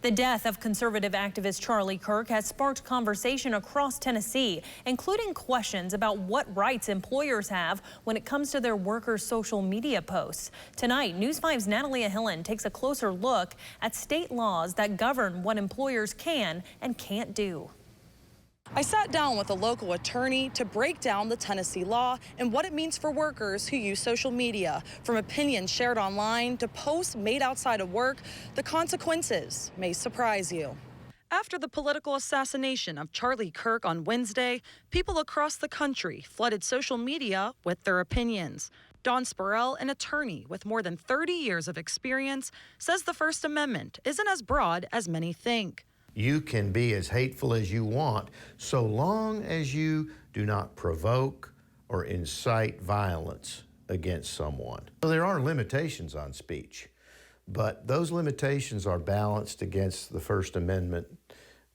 The death of conservative activist Charlie Kirk has sparked conversation across Tennessee, including questions about what rights employers have when it comes to their workers' social media posts. Tonight, News 5's Natalia Hillen takes a closer look at state laws that govern what employers can and can't do. I sat down with a local attorney to break down the Tennessee law and what it means for workers who use social media. From opinions shared online to posts made outside of work, the consequences may surprise you. After the political assassination of Charlie Kirk on Wednesday, people across the country flooded social media with their opinions. Don Spurrell, an attorney with more than 30 years of experience, says the First Amendment isn't as broad as many think. You can be as hateful as you want, so long as you do not provoke or incite violence against someone. So there are limitations on speech, but those limitations are balanced against the First Amendment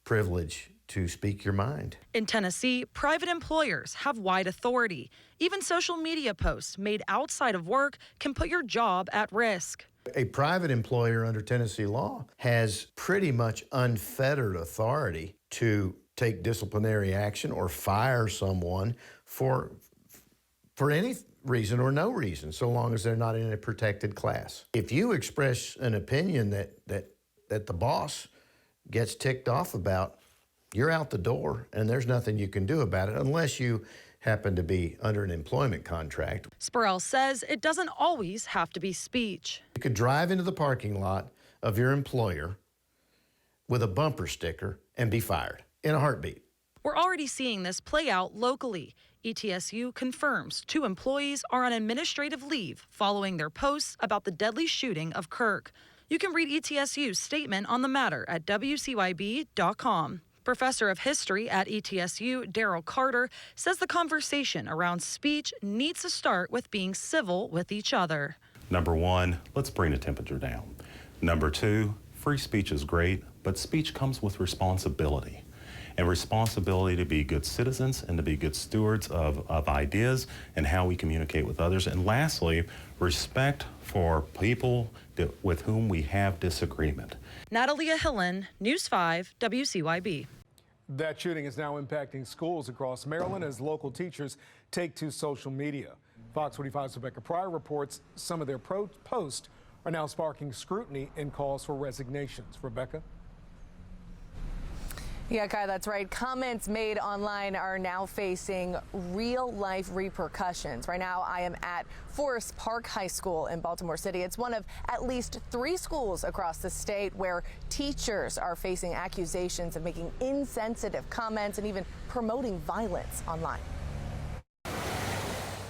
privilege to speak your mind. In Tennessee, private employers have wide authority. Even social media posts made outside of work can put your job at risk. A private employer under Tennessee law has pretty much unfettered authority to take disciplinary action or fire someone for any reason or no reason, so long as they're not in a protected class. If you express an opinion that the boss gets ticked off about, you're out the door, and there's nothing you can do about it unless you happen to be under an employment contract. Spurrell says it doesn't always have to be speech. You could drive into the parking lot of your employer with a bumper sticker and be fired in a heartbeat. We're already seeing this play out locally. ETSU confirms 2 employees are on administrative leave following their posts about the deadly shooting of Kirk. You can read ETSU's statement on the matter at WCYB.com. Professor of History at ETSU, Daryl Carter, says the conversation around speech needs to start with being civil with each other. Number 1, let's bring the temperature down. Number 2, free speech is great, but speech comes with responsibility. And responsibility to be good citizens and to be good stewards of ideas and how we communicate with others. And lastly, respect for people with whom we have disagreement. Natalia Hillen, News 5, WCYB. That shooting is now impacting schools across Maryland as local teachers take to social media. Fox 45's Rebecca Pryor reports some of their posts are now sparking scrutiny and calls for resignations. Rebecca? Yeah, Kai, that's right. Comments made online are now facing real-life repercussions. Right now, I am at Forest Park High School in Baltimore City. It's one of at least 3 schools across the state where teachers are facing accusations of making insensitive comments and even promoting violence online.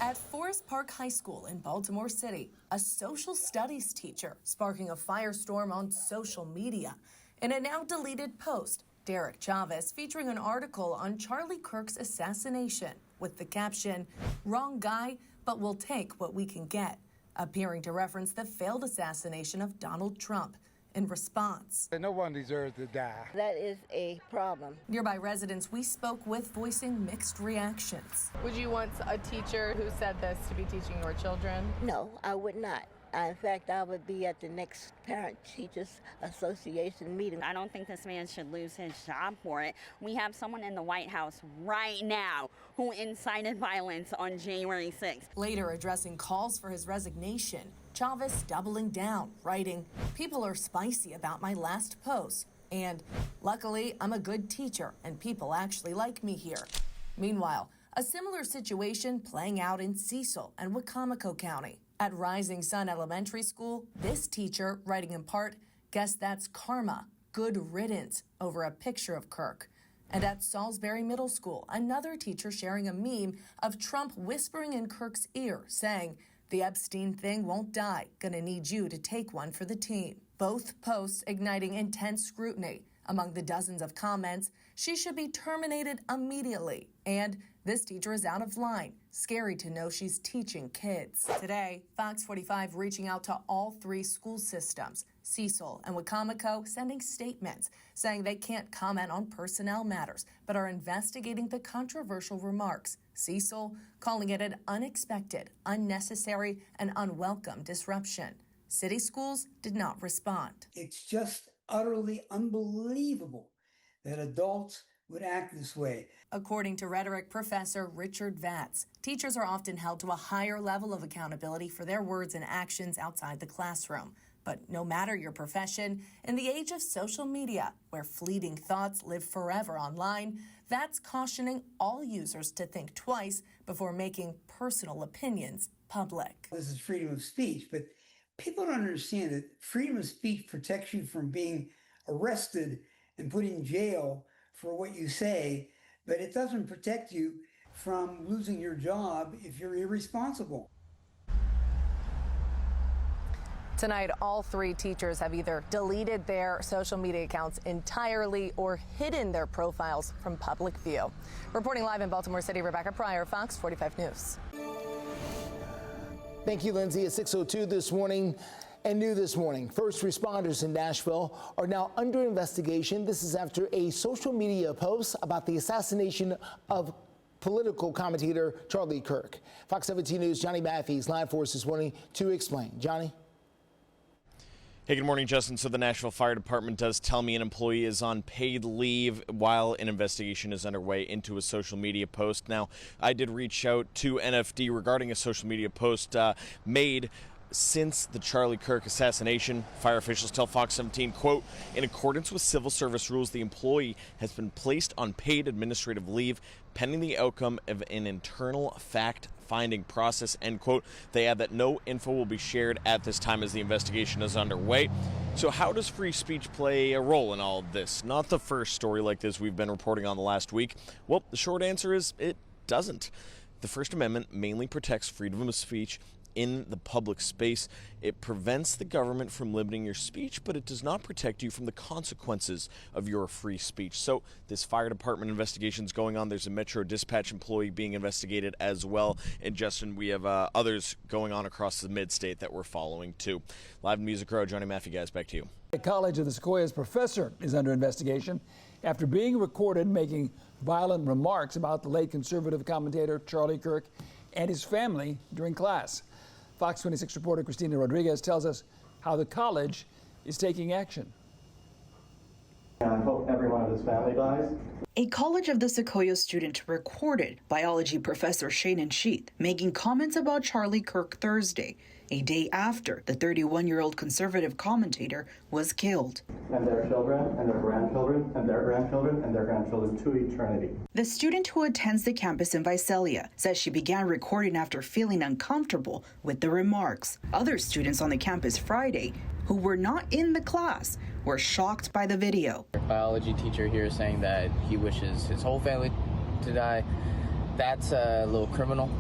At Forest Park High School in Baltimore City, a social studies teacher sparking a firestorm on social media. In a now deleted post, Derek Chavez featuring an article on Charlie Kirk's assassination with the caption, "Wrong guy, but we'll take what we can get," appearing to reference the failed assassination of Donald Trump. In response, no one deserves to die. That is a problem. Nearby residents we spoke with voicing mixed reactions. Would you want a teacher who said this to be teaching your children? No, I would not. In fact, I would be at the next Parent-Teachers Association meeting. I don't think this man should lose his job for it. We have someone in the White House right now who incited violence on January 6th. Later addressing calls for his resignation, Chavez doubling down, writing, "People are spicy about my last post," and "Luckily, I'm a good teacher and people actually like me here." Meanwhile, a similar situation playing out in Cecil and Wicomico County. At Rising Sun Elementary School, this teacher, writing in part, "Guess that's karma, good riddance," over a picture of Kirk. And at Salisbury Middle School, another teacher sharing a meme of Trump whispering in Kirk's ear, saying, "The Epstein thing won't die, gonna need you to take one for the team." Both posts igniting intense scrutiny. Among the dozens of comments, "She should be terminated immediately," and "This teacher is out of line. Scary to know she's teaching kids." Today, Fox 45 reaching out to all 3 school systems, Cecil and Wicomico, sending statements saying they can't comment on personnel matters, but are investigating the controversial remarks. Cecil calling it an unexpected, unnecessary, and unwelcome disruption. City schools did not respond. It's just utterly unbelievable that adults would act this way. According to rhetoric professor Richard Vatz, teachers are often held to a higher level of accountability for their words and actions outside the classroom. But no matter your profession, in the age of social media, where fleeting thoughts live forever online, Vatz cautioning all users to think twice before making personal opinions public. This is freedom of speech, but people don't understand that freedom of speech protects you from being arrested and put in jail for what you say, but it doesn't protect you from losing your job if you're irresponsible. Tonight, all 3 teachers have either deleted their social media accounts entirely or hidden their profiles from public view. Reporting live in Baltimore City, Rebecca Pryor, Fox 45 News. Thank you, Lindsay. At 6:02 this morning. And new this morning, first responders in Nashville are now under investigation. This is after a social media post about the assassination of political commentator Charlie Kirk. Fox 17 News' Johnny Maffey is live for us this morning to explain. Johnny? Hey, good morning, Justin. So the Nashville Fire Department does tell me an employee is on paid leave while an investigation is underway into a social media post. Now, I did reach out to NFD regarding a social media post made since the Charlie Kirk assassination. Fire officials tell Fox 17, quote, in accordance with civil service rules, the employee has been placed on paid administrative leave pending the outcome of an internal fact-finding process, end quote. They add that no info will be shared at this time as the investigation is underway. So how does free speech play a role in all of this? Not the first story like this we've been reporting on the last week. Well, the short answer is it doesn't. The First Amendment mainly protects freedom of speech in the public space. It prevents the government from limiting your speech, but it does not protect you from the consequences of your free speech. So this fire department investigation is going on. There's a Metro Dispatch employee being investigated as well. And Justin, we have others going on across the mid-state that we're following too. Live in Music Row, Johnny Maffey, guys, back to you. The College of the Sequoias professor is under investigation after being recorded making violent remarks about the late conservative commentator Charlie Kirk and his family during class. Fox 26 reporter Christina Rodriguez tells us how the college is taking action. I hope every one of his family dies. A College of the Sequoias student recorded biology professor Shannon Sheath making comments about Charlie Kirk Thursday, a day after the 31-year-old conservative commentator was killed. And their children, and their grandchildren, and their grandchildren, and their grandchildren to eternity. The student who attends the campus in Visalia says she began recording after feeling uncomfortable with the remarks. Other students on the campus Friday who were not in the class were shocked by the video. Our biology teacher here saying that he wishes his whole family to die. That's a little criminal.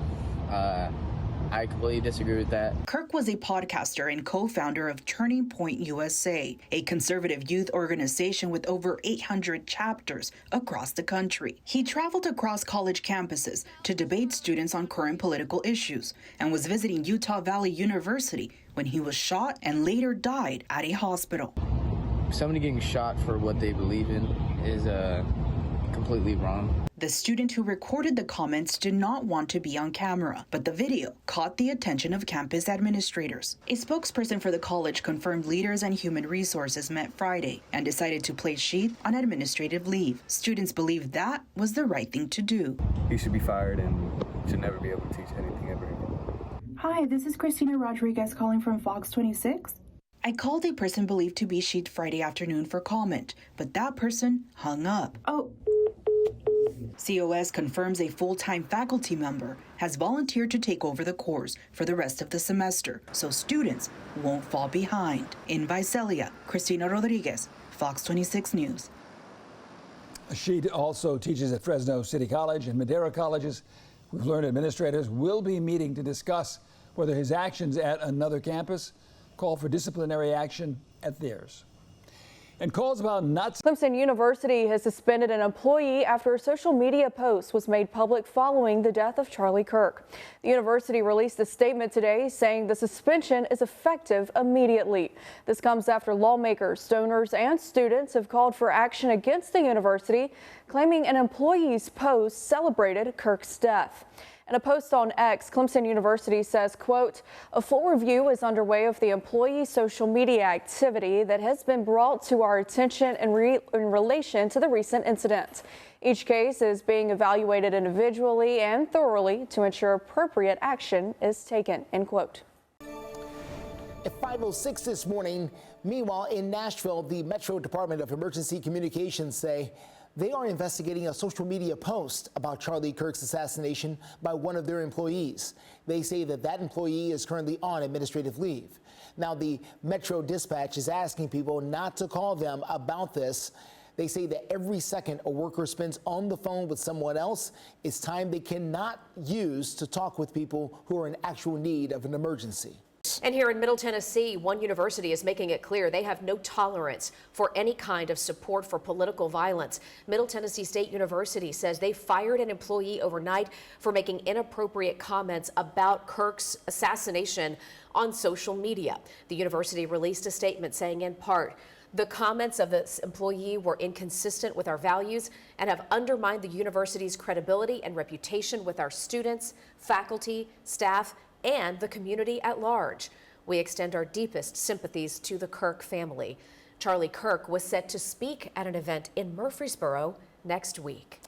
I completely disagree with that. Kirk was a podcaster and co-founder of Turning Point USA, a conservative youth organization with over 800 chapters across the country. He traveled across college campuses to debate students on current political issues and was visiting Utah Valley University when he was shot and later died at a hospital. Somebody getting shot for what they believe in is completely wrong. The student who recorded the comments did not want to be on camera, but the video caught the attention of campus administrators. A spokesperson for the college confirmed leaders and human resources met Friday and decided to place Sheath on administrative leave. Students believe that was the right thing to do. He should be fired and should never be able to teach anything ever again. Hi, this is Christina Rodriguez calling from Fox 26. I called a person believed to be Sheath Friday afternoon for comment, but that person hung up. Oh. COS confirms a full-time faculty member has volunteered to take over the course for the rest of the semester, so students won't fall behind. In Visalia, Christina Rodriguez, Fox 26 News. She also teaches at Fresno City College and Madera colleges. We've learned administrators will be meeting to discuss whether his actions at another campus call for disciplinary action at theirs. And calls about nuts. Clemson University has suspended an employee after a social media post was made public following the death of Charlie Kirk. The university released a statement today saying the suspension is effective immediately. This comes after lawmakers, donors, and students have called for action against the university, claiming an employee's post celebrated Kirk's death. In a post on X, Clemson University says, quote, a full review is underway of the employee social media activity that has been brought to our attention in relation to the recent incident. Each case is being evaluated individually and thoroughly to ensure appropriate action is taken, end quote. At 5:06 this morning, meanwhile in Nashville, the Metro Department of Emergency Communications say they are investigating a social media post about Charlie Kirk's assassination by one of their employees. They say that employee is currently on administrative leave. Now, the Metro Dispatch is asking people not to call them about this. They say that every second a worker spends on the phone with someone else is time they cannot use to talk with people who are in actual need of an emergency. And here in Middle Tennessee, one university is making it clear they have no tolerance for any kind of support for political violence. Middle Tennessee State University says they fired an employee overnight for making inappropriate comments about Kirk's assassination on social media. The university released a statement saying, in part, the comments of this employee were inconsistent with our values and have undermined the university's credibility and reputation with our students, faculty, staff, and the community at large. We extend our deepest sympathies to the Kirk family. Charlie Kirk was set to speak at an event in Murfreesboro next week.